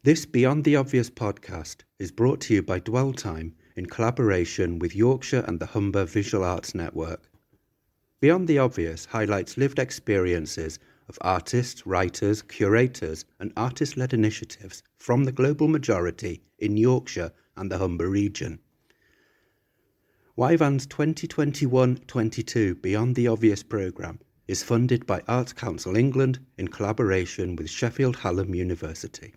This Beyond the Obvious podcast is brought to you by Dwell Time in collaboration with Yorkshire and the Humber Visual Arts Network. Beyond the Obvious highlights lived experiences of artists, writers, curators and artist-led initiatives from the global majority in Yorkshire and the Humber region. YVAN's 2021-22 Beyond the Obvious programme is funded by Arts Council England in collaboration with Sheffield Hallam University.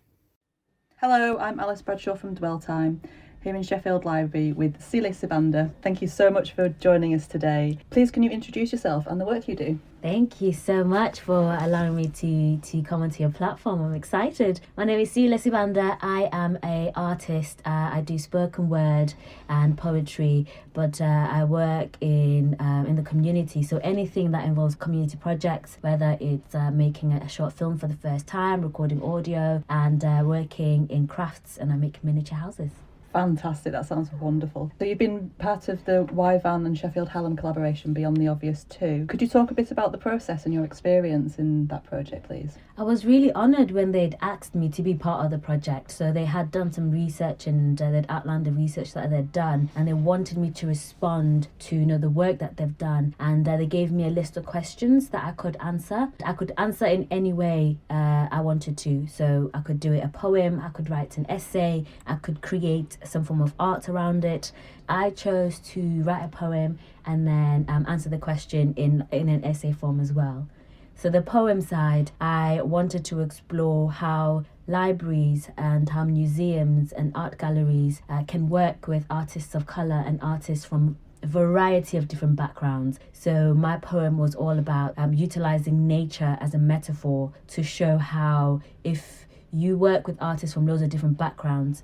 Hello, I'm Alice Bradshaw from Dwell Time, here in Sheffield Library with Sile Sibanda. Thank you so much for joining us today. Please can you introduce yourself and the work you do? Thank you so much for allowing me to come onto your platform. I'm excited. My name is Sile Sibanda. I am an artist. I do spoken word and poetry, but I work in the community. So anything that involves community projects, whether it's making a short film for the first time, recording audio, and working in crafts, and I make miniature houses. Fantastic, that sounds wonderful. So you've been part of the YVAN and Sheffield Hallam collaboration Beyond the Obvious too. Could you talk a bit about the process and your experience in that project, please? I was really honoured when they'd asked me to be part of the project. So they had done some research and they'd outlined the research that they'd done, and they wanted me to respond to the work that they've done, and they gave me a list of questions that I could answer. I could answer in any way I wanted to. So I could do it a poem, I could write an essay, I could create some form of art around it. I chose to write a poem and then answer the question in an essay form as well. So the poem side, I wanted to explore how libraries and how museums and art galleries can work with artists of colour and artists from a variety of different backgrounds. So my poem was all about utilising nature as a metaphor to show how if you work with artists from loads of different backgrounds,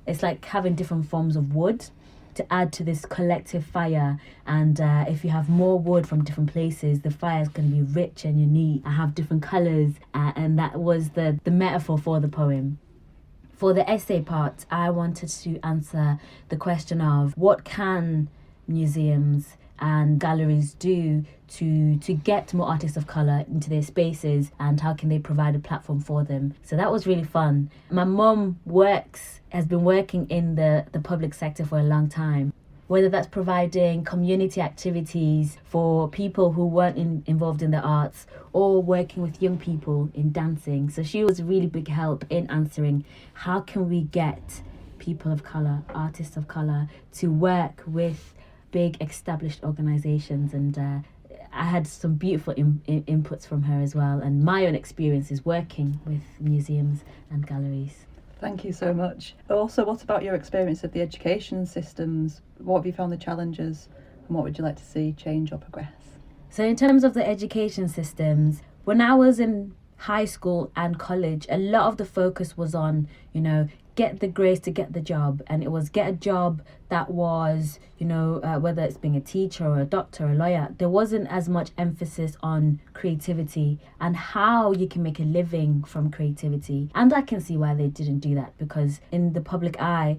it's like having different forms of wood to add to this collective fire, and if you have more wood from different places, the fire is going to be rich and unique and have different colours, and that was the metaphor for the poem. For the essay part, I wanted to answer the question of what can museums and galleries do to get more artists of colour into their spaces, and how can they provide a platform for them. So that was really fun. My mum has been working in the public sector for a long time, whether that's providing community activities for people who weren't involved in the arts, or working with young people in dancing. So she was a really big help in answering how can we get people of colour, artists of colour, to work with big established organisations. And I had some beautiful inputs from her as well, and my own experiences working with museums and galleries. Thank you so much. Also, what about your experience of the education systems? What have you found the challenges, and what would you like to see change or progress? So in terms of the education systems, when I was in high school and college, a lot of the focus was on, get the grades to get the job. And it was get a job that was, whether it's being a teacher or a doctor or a lawyer, there wasn't as much emphasis on creativity and how you can make a living from creativity. And I can see why they didn't do that, because in the public eye,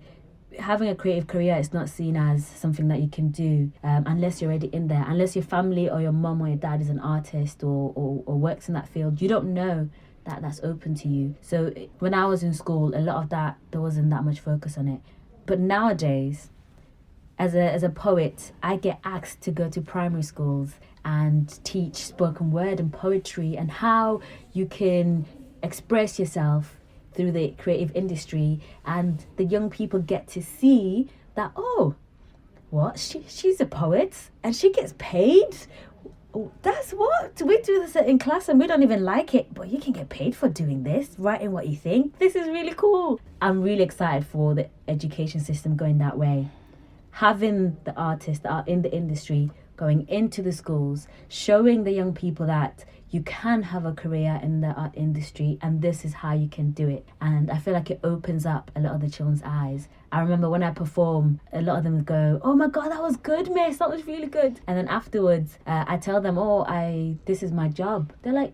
having a creative career is not seen as something that you can do unless you're already in there, unless your family or your mum or your dad is an artist or works in that field. You don't know that's open to you. So when I was in school, a lot of that, there wasn't that much focus on it. But nowadays, as a poet, I get asked to go to primary schools and teach spoken word and poetry and how you can express yourself through the creative industry, and the young people get to see that, she's a poet and she gets paid. That's what we do this in class and we don't even like it, but you can get paid for doing this, writing what you think. This is really cool. I'm really excited for the education system going that way, having the artists that are in the industry going into the schools, showing the young people that you can have a career in the art industry and this is how you can do it. And I feel like it opens up a lot of the children's eyes. I remember when I perform, a lot of them go, "Oh my God, that was good, miss, that was really good." And then afterwards, I tell them, this is my job. They're like,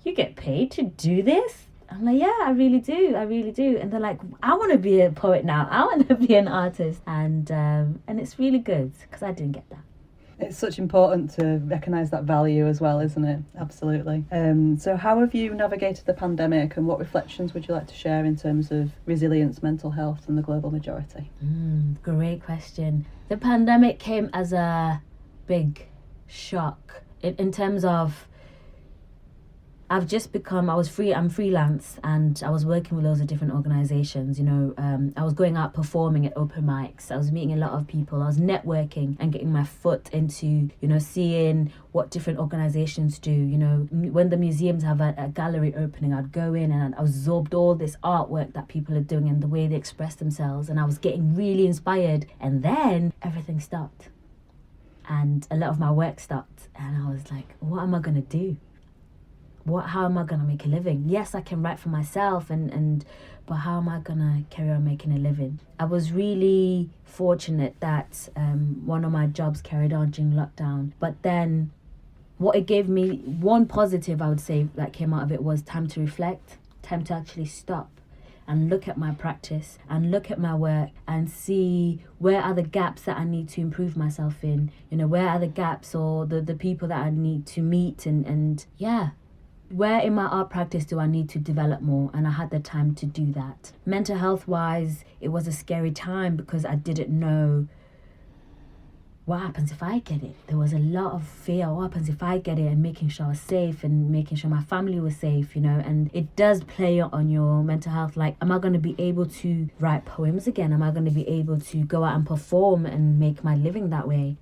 "You get paid to do this?" I'm like, "Yeah, I really do. And they're like, "I want to be a poet now. I want to be an artist." And it's really good because I didn't get that. It's such important to recognise that value as well, isn't it? Absolutely. So how have you navigated the pandemic, and what reflections would you like to share in terms of resilience, mental health and the global majority? Great question. The pandemic came as a big shock in terms of I'm freelance, and I was working with loads of different organisations, I was going out performing at open mics, I was meeting a lot of people, I was networking and getting my foot into, seeing what different organisations do, when the museums have a gallery opening, I'd go in and I'd absorbed all this artwork that people are doing and the way they express themselves, and I was getting really inspired, and then everything stopped and a lot of my work stopped, and I was like, what am I going to do? How am I going to make a living? Yes, I can write for myself, but how am I going to carry on making a living? I was really fortunate that one of my jobs carried on during lockdown. But then what it gave me, one positive I would say that came out of it, was time to reflect, time to actually stop and look at my practice and look at my work and see where are the gaps that I need to improve myself in, where are the gaps or the people that I need to meet and where in my art practice do I need to develop more? And I had the time to do that. Mental health wise, it was a scary time because I didn't know what happens if I get it. There was a lot of fear. What happens if I get it? And making sure I was safe and making sure my family was safe, and it does play on your mental health. Like, am I going to be able to write poems again? Am I going to be able to go out and perform and make my living that way?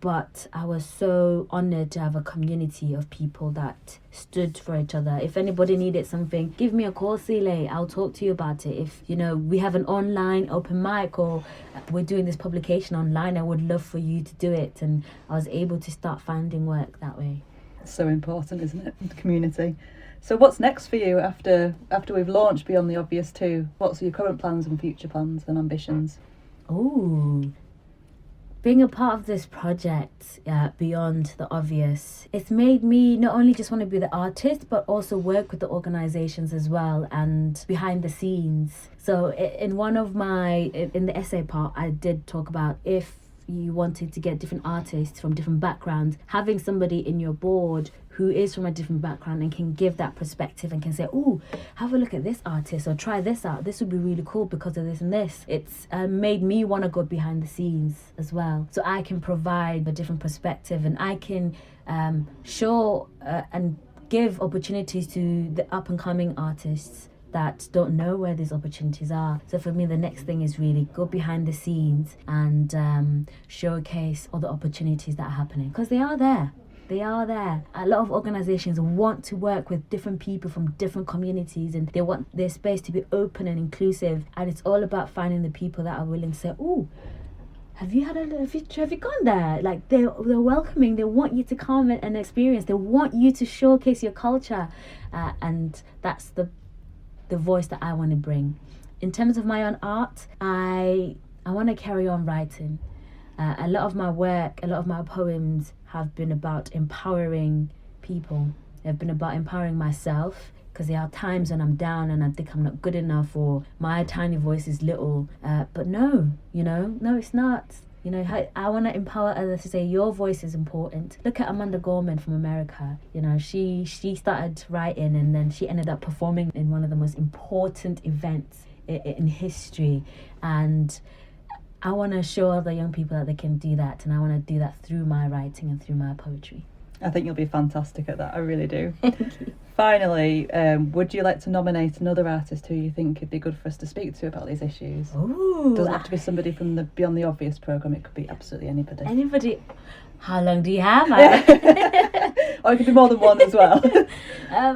But I was so honoured to have a community of people that stood for each other. If anybody needed something, give me a call, Sile. I'll talk to you about it. If, we have an online open mic or we're doing this publication online, I would love for you to do it. And I was able to start finding work that way. It's so important, isn't it, the community? So what's next for you after we've launched Beyond the Obvious 2? What's your current plans and future plans and ambitions? Ooh. Being a part of this project, Beyond the Obvious, it's made me not only just want to be the artist, but also work with the organisations as well and behind the scenes. So in the essay part, I did talk about if you wanted to get different artists from different backgrounds, having somebody in your board who is from a different background and can give that perspective and can say, oh, have a look at this artist or try this out. This would be really cool because of this and this. It's made me want to go behind the scenes as well. So I can provide a different perspective and I can show and give opportunities to the up and coming artists that don't know where these opportunities are. So for me, the next thing is really go behind the scenes and showcase all the opportunities that are happening, because they are there. They are there. A lot of organizations want to work with different people from different communities, and they want their space to be open and inclusive. And it's all about finding the people that are willing to say, oh, have you gone there? Like they're welcoming. They want you to come and experience. They want you to showcase your culture, and that's the voice that I want to bring. In terms of my own art, I want to carry on writing. A lot of my work, a lot of my poems have been about empowering people. They've been about empowering myself, because there are times when I'm down and I think I'm not good enough or my tiny voice is little. But no, it's not. I want to empower others to say your voice is important. Look at Amanda Gorman from America. She started writing and then she ended up performing in one of the most important events in history. And I want to show other young people that they can do that, and I want to do that through my writing and through my poetry. I think you'll be fantastic at that. I really do. Finally, would you like to nominate another artist who you think would be good for us to speak to about these issues? Ooh, Doesn't have to be somebody from the Beyond the Obvious programme. It could be absolutely anybody. Anybody? How long do you have? Or it could be more than one as well.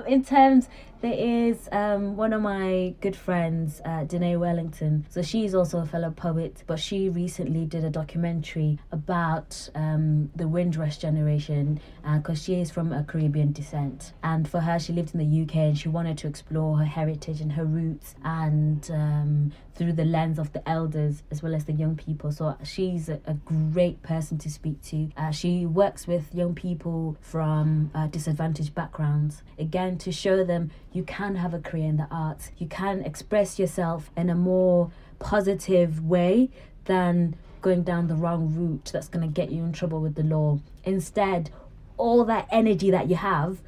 In terms, there is one of my good friends, Danae Wellington. So she's also a fellow poet, but she recently did a documentary about the Windrush generation, because she is from a Caribbean descent. And for her, she lived in the UK and she wanted to explore her heritage and her roots, and through the lens of the elders as well as the young people. So she's a great person to speak to. She works with young people from disadvantaged backgrounds, again, to show them you can have a career in the arts. You can express yourself in a more positive way than going down the wrong route that's going to get you in trouble with the law. Instead, all that energy that you have,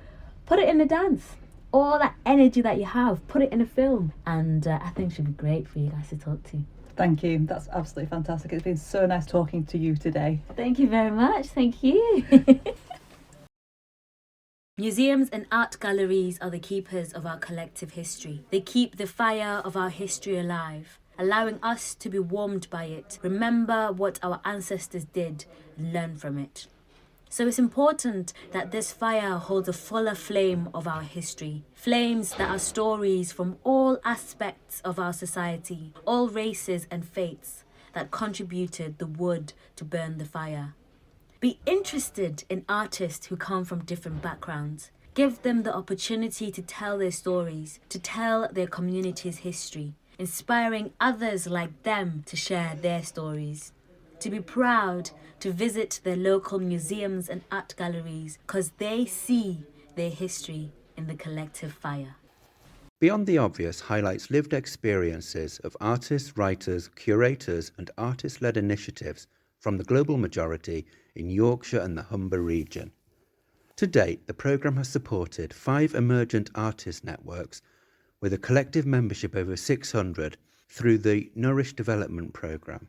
put it in a dance. All that energy that you have, put it in a film. And I think it should be great for you guys to talk to. Thank you. That's absolutely fantastic. It's been so nice talking to you today. Thank you very much. Thank you. Museums and art galleries are the keepers of our collective history. They keep the fire of our history alive, allowing us to be warmed by it, remember what our ancestors did, and learn from it. So it's important that this fire holds a fuller flame of our history. Flames that are stories from all aspects of our society, all races and faiths that contributed the wood to burn the fire. Be interested in artists who come from different backgrounds. Give them the opportunity to tell their stories, to tell their community's history, inspiring others like them to share their stories. To be proud to visit their local museums and art galleries because they see their history in the collective fire. Beyond the Obvious highlights lived experiences of artists, writers, curators and artist-led initiatives from the global majority in Yorkshire and the Humber region. To date, the programme has supported 5 emergent artist networks with a collective membership over 600 through the Nourish Development Programme.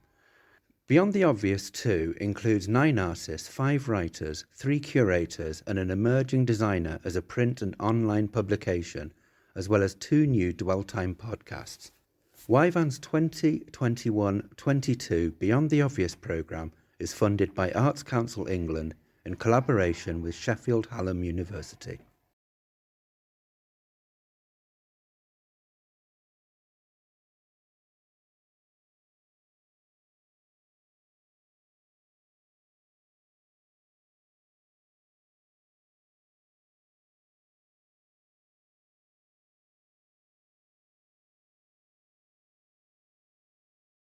Beyond the Obvious too includes 9 artists, 5 writers, 3 curators and an emerging designer as a print and online publication, as well as 2 new Dwell Time podcasts. YVAN's 2021-22 Beyond the Obvious programme is funded by Arts Council England in collaboration with Sheffield Hallam University.